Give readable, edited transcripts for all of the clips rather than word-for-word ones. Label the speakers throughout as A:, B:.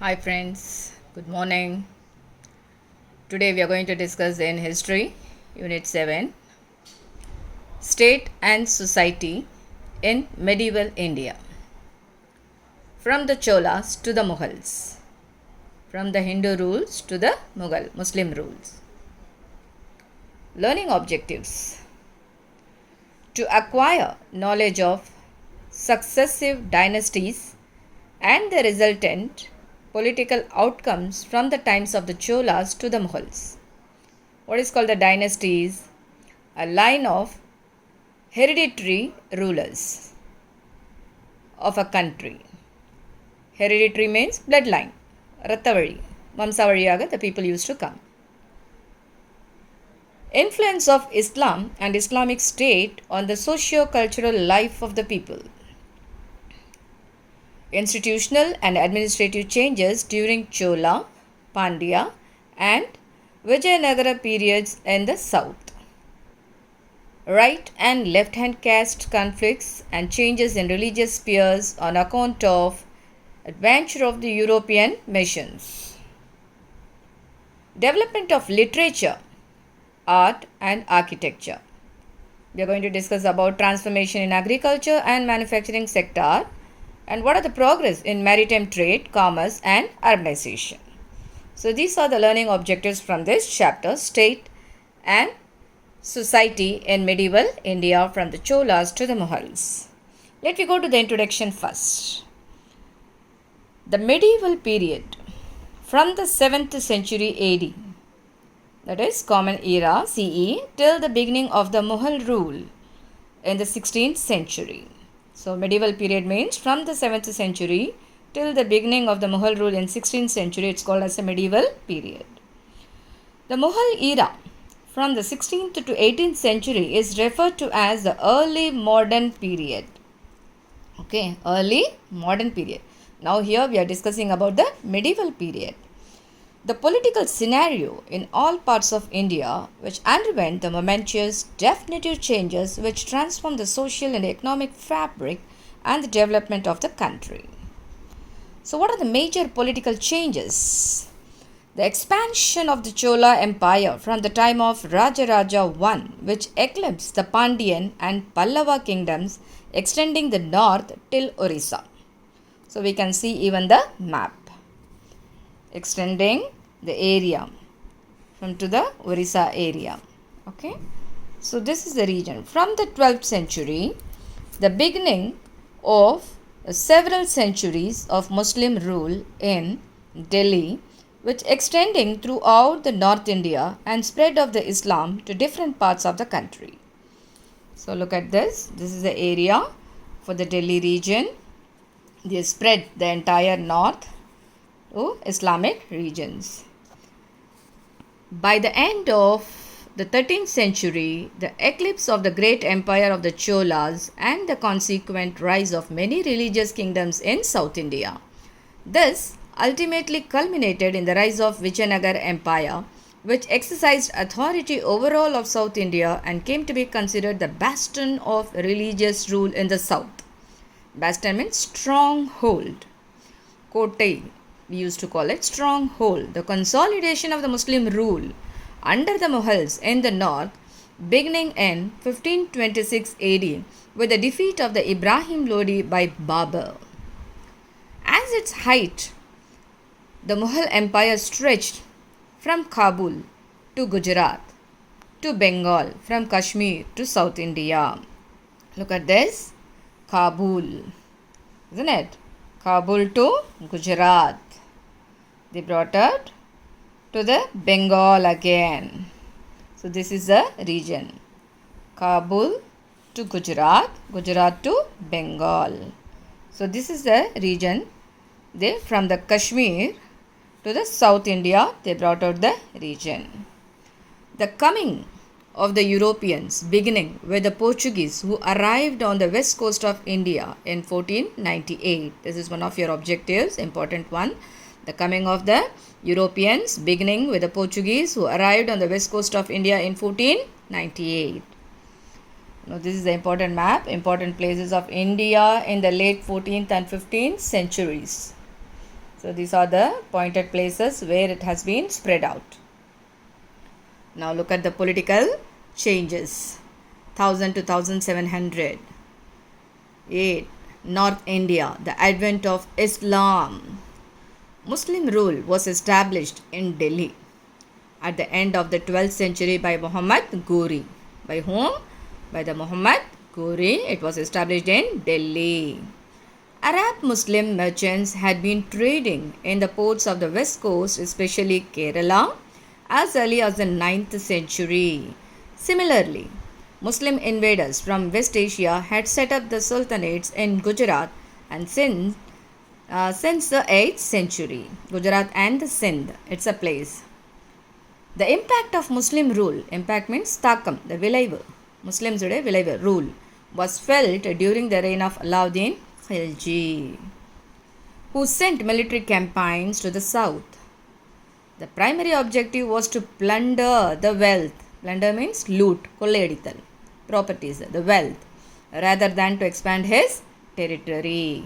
A: Hi friends, good morning. Today we are going to discuss in History, Unit 7, State and Society in Medieval India. From the Cholas to the Mughals, from the Hindu rules to the Mughal Muslim rules. Learning objectives: to acquire knowledge of successive dynasties and the resultant political outcomes from the times of the Cholas to the Mughals. What is called the dynasties? A line of hereditary rulers of a country. Hereditary means bloodline, Rattavali, Vamsavaliyaga the people used to come. Influence of Islam and Islamic State on the socio-cultural life of the people. Institutional and administrative changes during Chola, Pandya and Vijayanagara periods in the south. Right and left hand caste conflicts and changes in religious spheres on account of adventure of the European missions. Development of literature, art and architecture. We are going to discuss about transformation in agriculture and manufacturing sector and what are the progress in maritime trade, commerce and urbanization. So these are the learning objectives from this chapter, State and Society in Medieval India from the Cholas to the Mughals. Let me go to the introduction first. The medieval period from the 7th century AD, that is Common Era CE, till the beginning of the Mughal rule in the 16th century. So medieval period means from the 7th century till the beginning of the Mughal rule in 16th century. It's called as a medieval period. The Mughal era from the 16th to 18th century is referred to as the early modern period. Okay, early modern period. Now here we are discussing about the medieval period. The political scenario in all parts of India which underwent the momentous definitive changes which transformed the social and economic fabric and the development of the country. So what are the major political changes? The expansion of the Chola Empire from the time of Rajaraja I, which eclipsed the Pandyan and Pallava kingdoms, extending the north till Orissa. So we can see even the map extending the area from to the Orissa area. Okay, so this is the region. From the 12th century, the beginning of several centuries of Muslim rule in Delhi, which extending throughout the North India and spread of the Islam to different parts of the country. So look at this. This is the area for the Delhi region. They spread the entire north to Islamic regions. By the end of the 13th century, the eclipse of the great empire of the Cholas and the consequent rise of many religious kingdoms in South India. This ultimately culminated in the rise of Vijayanagar Empire, which exercised authority over all of South India and came to be considered the bastion of religious rule in the south. Bastion means stronghold. Kote, we used to call it stronghold. The consolidation of the Muslim rule under the Mughals in the north, beginning in 1526 AD with the defeat of the Ibrahim Lodi by Babur. As its height, the Mughal Empire stretched from Kabul to Gujarat to Bengal, from Kashmir to South India. Look at this, Kabul, isn't it? Kabul to Gujarat. They brought it to the Bengal again. So this is the region. Kabul to Gujarat, Gujarat to Bengal. So this is the region. They from the Kashmir to the South India, they brought out the region. The coming of the Europeans beginning with the Portuguese who arrived on the west coast of India in 1498. This is one of your objectives, important one. The coming of the Europeans beginning with the Portuguese who arrived on the west coast of India in 1498. Now this is the important map, important places of India in the late 14th and 15th centuries. So these are the pointed places where it has been spread out. Now look at the political changes. 1000 to 1700. 8. North India, the advent of Islam. Muslim rule was established in Delhi at the end of the 12th century by Muhammad Ghori. By whom? By the Muhammad Ghori. It was established in Delhi. Arab Muslim merchants had been trading in the ports of the west coast, especially Kerala, as early as the 9th century. Similarly, Muslim invaders from West Asia had set up the sultanates in Gujarat and Sindh since the 8th century. Gujarat and Sindh, it's a place. The impact of Muslim rule, impact means takam, the vilaivu, Muslims vilaivu rule, was felt during the reign of Alauddin Khilji, who sent military campaigns to the south. The primary objective was to plunder the wealth. Plunder means loot, kolleyadithal, properties, the wealth, rather than to expand his territory.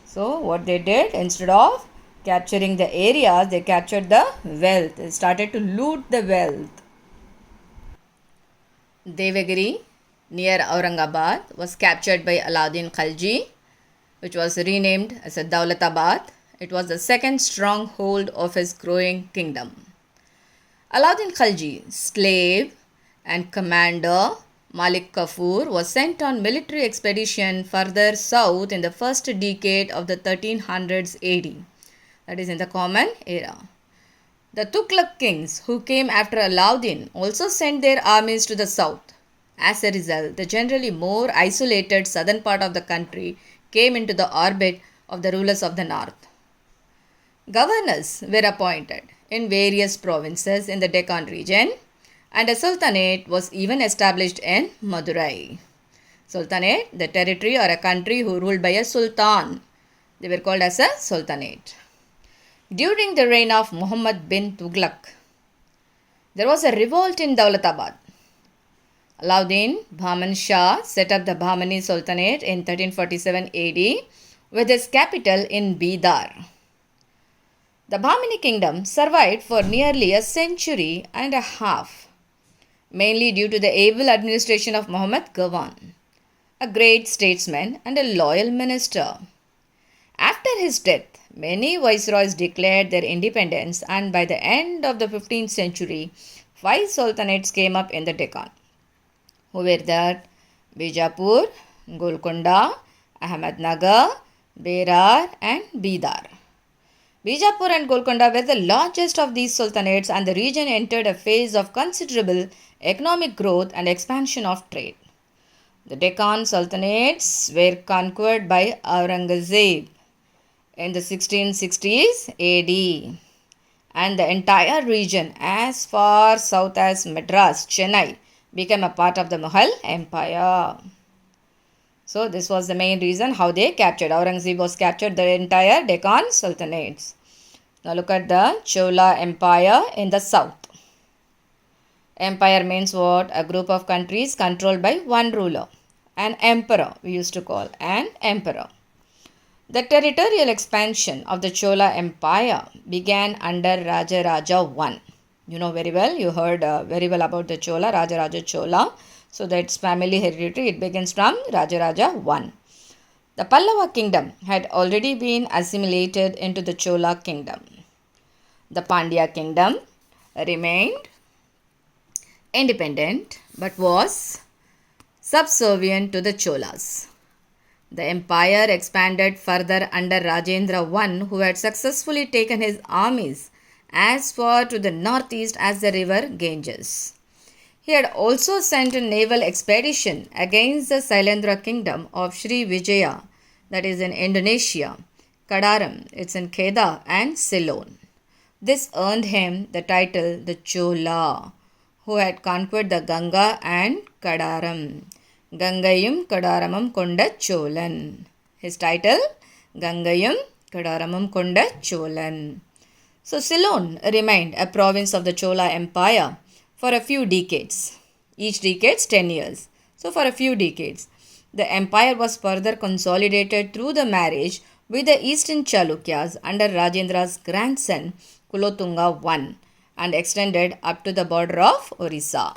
A: So what they did, instead of capturing the areas, they captured the wealth. They started to loot the wealth. Devagiri near Aurangabad was captured by Alauddin Khilji, which was renamed as a Daulatabad. It was the second stronghold of his growing kingdom. Alauddin Khilji, slave and commander Malik Kafur, was sent on military expedition further south in the first decade of the 1300s AD, that is in the Common Era. The Tughlaq kings who came after Alauddin also sent their armies to the south. As a result, the generally more isolated southern part of the country came into the orbit of the rulers of the north. Governors were appointed in various provinces in the Deccan region, and a sultanate was even established in Madurai. Sultanate, the territory or a country who ruled by a sultan. They were called as a sultanate. During the reign of Muhammad bin Tughlaq, there was a revolt in Daulatabad. Alauddin Bahman Shah set up the Bahmani Sultanate in 1347 AD with its capital in Bidar. The Bahmani kingdom survived for nearly a century and a half, mainly due to the able administration of Muhammad Gawan, a great statesman and a loyal minister. After his death, many viceroys declared their independence, and by the end of the 15th century, 5 sultanates came up in the Deccan. Who were that? Bijapur, Golconda, Ahmednagar, Berar and Bidar. Bijapur and Golconda were the largest of these sultanates, and the region entered a phase of considerable economic growth and expansion of trade. The Deccan sultanates were conquered by Aurangzeb in the 1660s AD, and the entire region as far south as Madras, Chennai, became a part of the Mughal Empire. So this was the main reason how they captured. Aurangzeb was captured the entire Deccan sultanates. Now look at the Chola Empire in the south. Empire means what? A group of countries controlled by one ruler. An emperor, we used to call an emperor. The territorial expansion of the Chola Empire began under Rajaraja I. You know very well, you heard very well about the Chola, Rajaraja Chola. So that's family hereditary, it begins from Rajaraja I. The Pallava kingdom had already been assimilated into the Chola kingdom. The Pandya kingdom remained independent but was subservient to the Cholas. The empire expanded further under Rajendra I, who had successfully taken his armies as far to the northeast as the river Ganges. He had also sent a naval expedition against the Sailendra kingdom of Sri Vijaya, that is in Indonesia, Kadaram, it's in Kedah, and Ceylon. This earned him the title the Chola, who had conquered the Ganga and Kadaram. Gangayum Kadaramam Konda Cholan. His title, Gangayum Kadaramam Konda Cholan. So Ceylon remained a province of the Chola Empire for a few decades. Each decade 10 years. So for a few decades. The empire was further consolidated through the marriage with the eastern Chalukyas under Rajendra's grandson Kulotunga I and extended up to the border of Orissa.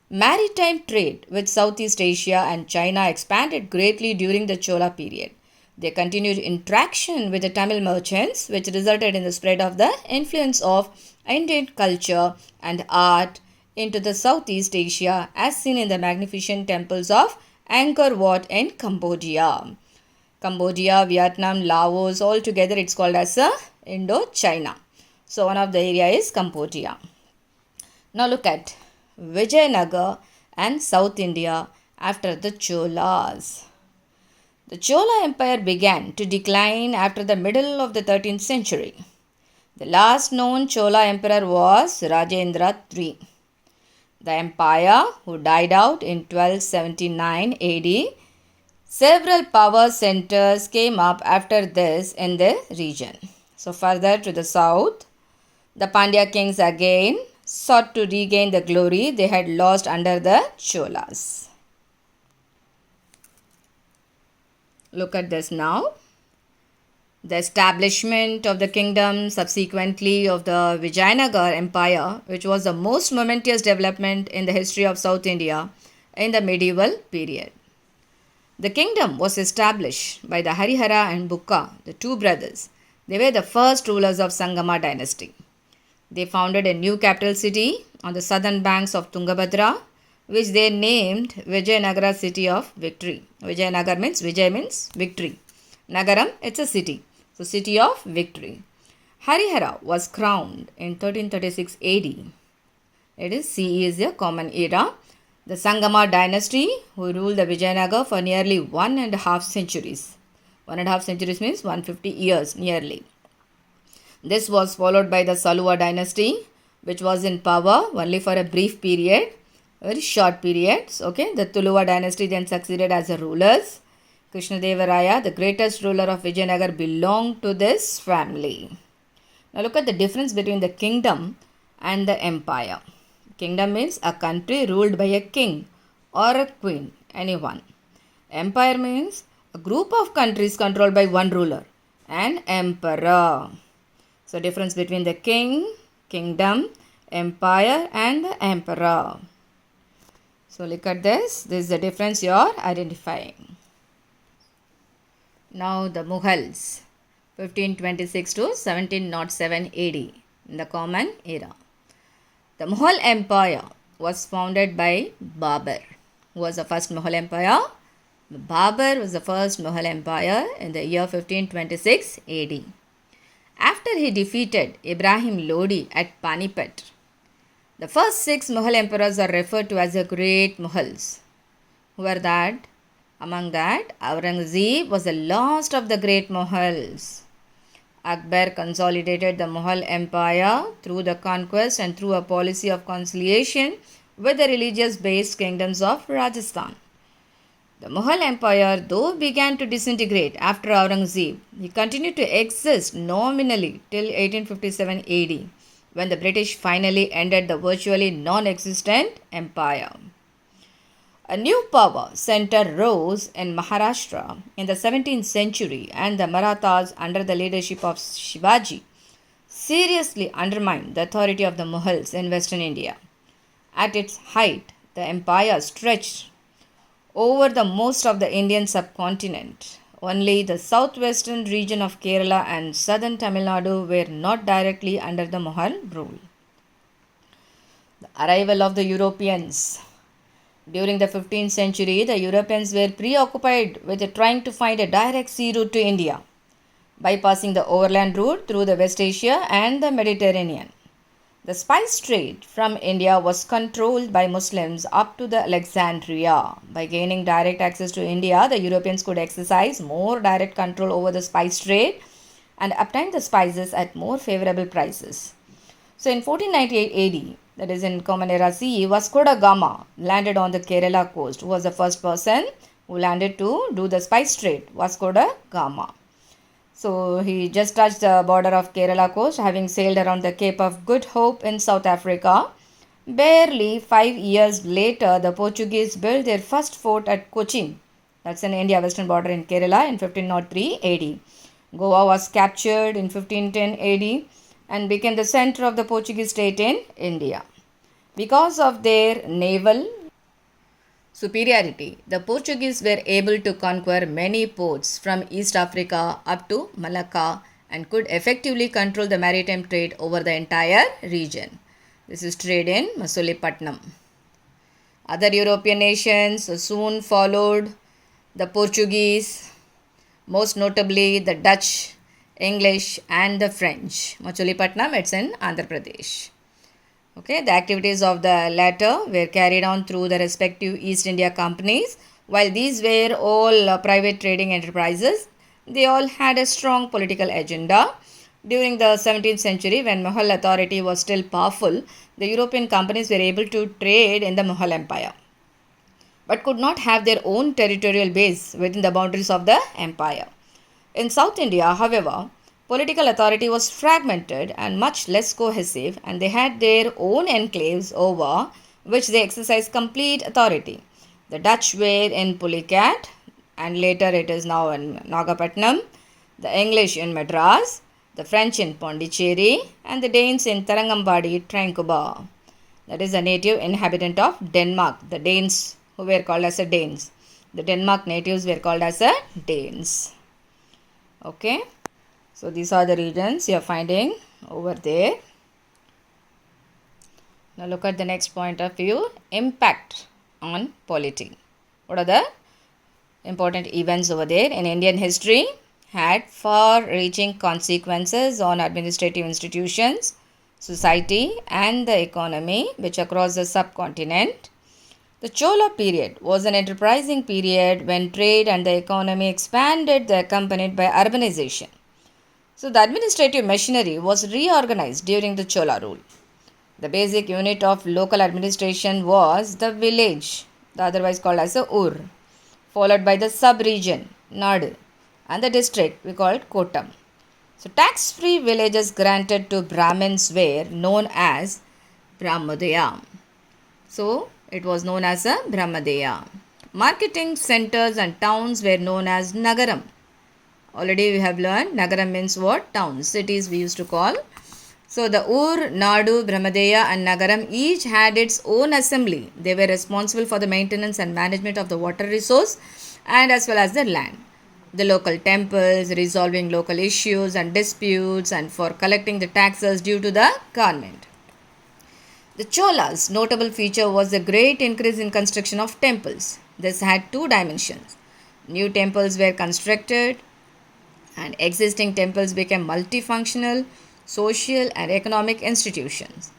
A: Maritime trade with Southeast Asia and China expanded greatly during the Chola period. They continued interaction with the Tamil merchants, which resulted in the spread of the influence of Indian culture and art into the Southeast Asia, as seen in the magnificent temples of Angkor Wat in Cambodia. Cambodia, Vietnam, Laos, all together it's called as Indo-China. So one of the area is Cambodia. Now look at Vijayanagar and South India after the Cholas. The Chola Empire began to decline after the middle of the 13th century. The last known Chola emperor was Rajendra III. The empire, who died out in 1279 AD, several power centers came up after this in the region. So further to the south, the Pandya kings again sought to regain the glory they had lost under the Cholas. Look at this now. The establishment of the kingdom subsequently of the Vijayanagar Empire, which was the most momentous development in the history of South India in the medieval period. The kingdom was established by the Harihara and Bukka, the two brothers. They were the first rulers of Sangama dynasty. They founded a new capital city on the southern banks of Tungabhadra, which they named Vijayanagara city of victory. Vijayanagar means victory. Nagaram, it's a city. So city of victory. Harihara was crowned in 1336 AD. It is CE is a common era. The Sangama dynasty, who ruled the Vijayanagar for nearly 1.5 centuries. 1.5 centuries means 150 years nearly. This was followed by the Saluva dynasty, which was in power only for a brief period, very short periods. Okay, the Tuluva dynasty then succeeded as the rulers. Krishnadevaraya, the greatest ruler of Vijayanagar, belonged to this family. Now look at the difference between the kingdom and the empire. Kingdom means a country ruled by a king or a queen, anyone. Empire means a group of countries controlled by one ruler, an emperor. So difference between the king, kingdom, empire and the emperor. So look at this. This is the difference you are identifying. Now the Mughals, 1526 to 1707 AD, in the Common Era. The Mughal Empire was founded by Babur. Who was the first Mughal Empire? Babur was the first Mughal Empire in the year 1526 AD. After he defeated Ibrahim Lodi at Panipat, the first 6 Mughal emperors are referred to as the Great Mughals. Who were that? Among that, Aurangzeb was the last of the great Mughals. Akbar consolidated the Mughal Empire through the conquest and through a policy of conciliation with the religious-based kingdoms of Rajasthan. The Mughal Empire, though began to disintegrate after Aurangzeb, he continued to exist nominally till 1857 AD, when the British finally ended the virtually non-existent empire. A new power center rose in Maharashtra in the 17th century, and the Marathas, under the leadership of Shivaji, seriously undermined the authority of the Mughals in Western India. At its height, the empire stretched over the most of the Indian subcontinent. Only the southwestern region of Kerala and southern Tamil Nadu were not directly under the Mughal rule. The arrival of the Europeans. During the 15th century, the Europeans were preoccupied with trying to find a direct sea route to India, bypassing the overland route through the West Asia and the Mediterranean. The spice trade from India was controlled by Muslims up to the Alexandria. By gaining direct access to India, the Europeans could exercise more direct control over the spice trade and obtain the spices at more favorable prices. So in 1498 AD, that is in Common Era CE, Vasco da Gama landed on the Kerala coast. Who was the first person who landed to do the spice trade? Vasco da Gama. So he just touched the border of Kerala coast, having sailed around the Cape of Good Hope in South Africa. Barely 5 years later, the Portuguese built their first fort at Cochin. That's in India western border in Kerala in 1503 AD. Goa was captured in 1510 AD and became the center of the Portuguese state in India. Because of their naval superiority, the Portuguese were able to conquer many ports from East Africa up to Malacca and could effectively control the maritime trade over the entire region. This is trade in Masulipatam. Other European nations soon followed the Portuguese, most notably the Dutch, English, and the French. Masulipatam, it's in Andhra Pradesh. Okay, the activities of the latter were carried on through the respective East India companies. While these were all private trading enterprises, they all had a strong political agenda. During the 17th century, when Mughal authority was still powerful, the European companies were able to trade in the Mughal Empire, but could not have their own territorial base within the boundaries of the empire. In South India, however, political authority was fragmented and much less cohesive, and they had their own enclaves over which they exercised complete authority. The Dutch were in Pulicat, and later it is now in Nagapattinam, the English in Madras, the French in Pondicherry, and the Danes in Tarangambadi, Tranquebar. That is a native inhabitant of Denmark. The Danes who were called as the Danes. The Denmark natives were called as the Danes. Okay. So these are the regions you are finding over there. Now look at the next point of view. Impact on polity. What are the important events over there in Indian history? Had far-reaching consequences on administrative institutions, society, and the economy, which across the subcontinent. The Chola period was an enterprising period when trade and the economy expanded, accompanied by urbanization. So the administrative machinery was reorganized during the Chola rule. The basic unit of local administration was the village, otherwise called as a Ur, followed by the sub-region, Nadu, and the district we called Kotam. So tax-free villages granted to Brahmins were known as Brahmadaya. So it was known as a Brahmadaya. Marketing centers and towns were known as Nagaram. Already we have learned Nagaram means what? Towns, cities we used to call. So the Ur, Nadu, Brahmadaya and Nagaram each had its own assembly. They were responsible for the maintenance and management of the water resource and as well as the land. The local temples, resolving local issues and disputes, and for collecting the taxes due to the government. The Cholas' notable feature was the great increase in construction of temples. This had two dimensions. New temples were constructed and existing temples became multifunctional, social and economic institutions.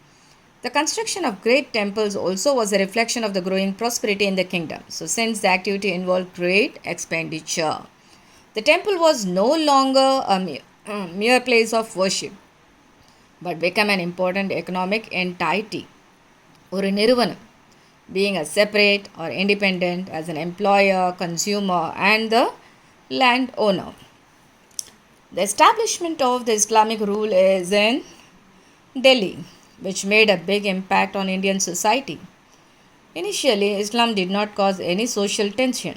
A: The construction of great temples also was a reflection of the growing prosperity in the kingdom. So since the activity involved great expenditure, the temple was no longer a mere place of worship, but became an important economic entity or a nirvana, being a separate or independent as an employer, consumer and the landowner. The establishment of the Islamic rule is in Delhi, which made a big impact on Indian society. Initially, Islam did not cause any social tension.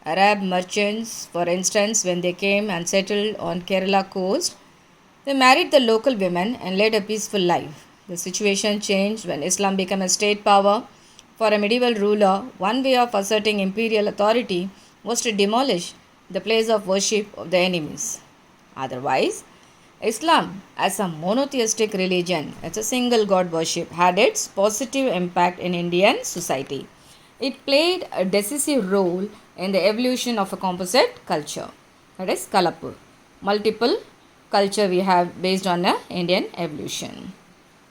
A: Arab merchants, for instance, when they came and settled on Kerala coast, they married the local women and led a peaceful life. The situation changed when Islam became a state power. For a medieval ruler, one way of asserting imperial authority was to demolish the place of worship of the enemies. Otherwise, Islam, as a monotheistic religion, as a single god worship, had its positive impact in Indian society. It played a decisive role in the evolution of a composite culture, that is Kalapur. Multiple culture we have based on a Indian evolution.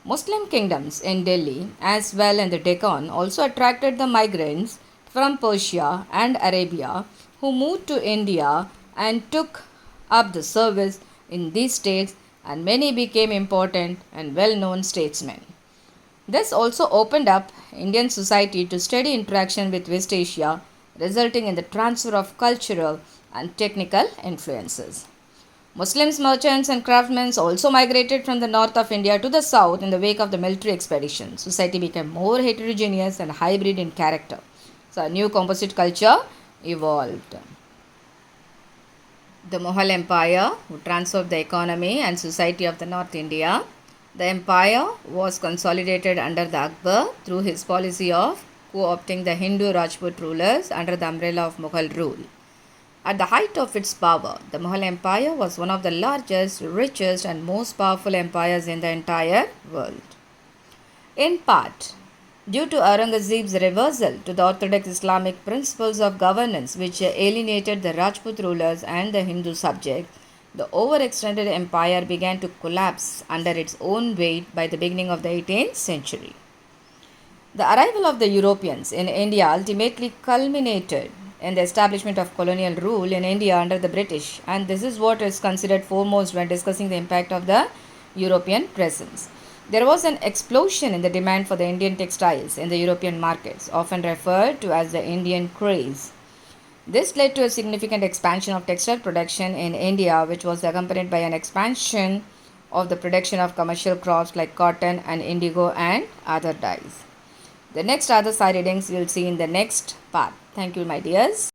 A: Muslim kingdoms in Delhi as well in the Deccan also attracted the migrants from Persia and Arabia who moved to India and took up the service in these states, and many became important and well-known statesmen. This also opened up Indian society to steady interaction with West Asia, resulting in the transfer of cultural and technical influences. Muslims, merchants and craftsmen also migrated from the north of India to the south in the wake of the military expedition. Society became more heterogeneous and hybrid in character. So a new composite culture evolved. the Mughal Empire, who transformed the economy and society of the North India. The empire was consolidated under the Akbar through his policy of co-opting the Hindu Rajput rulers under the umbrella of Mughal rule. At the height of its power, the Mughal Empire was one of the largest, richest, and most powerful empires in the entire world. In part, due to Aurangzeb's reversal to the orthodox Islamic principles of governance, which alienated the Rajput rulers and the Hindu subjects, the overextended empire began to collapse under its own weight by the beginning of the 18th century. The arrival of the Europeans in India ultimately culminated in the establishment of colonial rule in India under the British, and this is what is considered foremost when discussing the impact of the European presence. There was an explosion in the demand for the Indian textiles in the European markets, often referred to as the Indian craze. This led to a significant expansion of textile production in India, which was accompanied by an expansion of the production of commercial crops like cotton and indigo and other dyes. The next other side readings we'll see in the next part. Thank you, my dears.